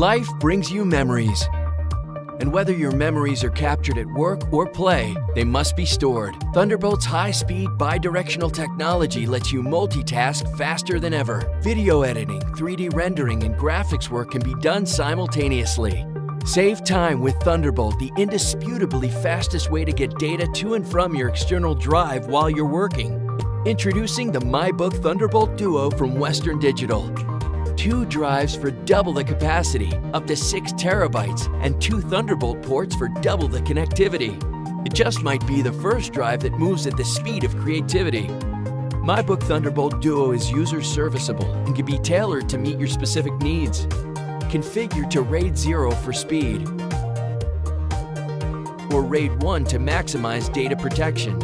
Life brings you memories. And whether your memories are captured at work or play, they must be stored. Thunderbolt's high-speed bidirectional technology lets you multitask faster than ever. Video editing, 3D rendering, and graphics work can be done simultaneously. Save time with Thunderbolt, the indisputably fastest way to get data to and from your external drive while you're working. Introducing the Book Thunderbolt Duo from Western Digital. 2 drives for double the capacity, up to 6 terabytes, and 2 Thunderbolt ports for double the connectivity. It just might be the first drive that moves at the speed of creativity. Book Thunderbolt Duo is user-serviceable and can be tailored to meet your specific needs. Configure to RAID 0 for speed, or RAID 1 to maximize data protection.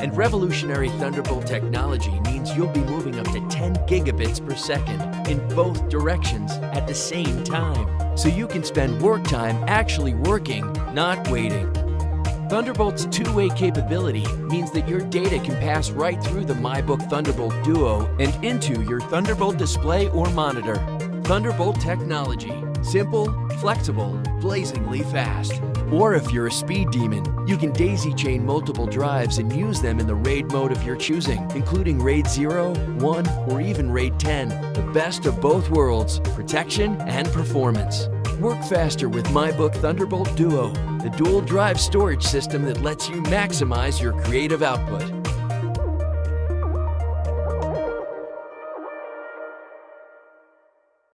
And revolutionary Thunderbolt technology means you'll be moving up to 10 gigabits per second in both directions at the same time. So you can spend work time actually working, not waiting. Thunderbolt's 2-way capability means that your data can pass right through the Book Thunderbolt Duo and into your Thunderbolt display or monitor. Thunderbolt technology. Simple, flexible, blazingly fast. Or if you're a speed demon, you can daisy-chain multiple drives and use them in the RAID mode of your choosing, including RAID 0, 1, or even RAID 10. The best of both worlds, protection and performance. Work faster with Book Thunderbolt Duo, the dual drive storage system that lets you maximize your creative output.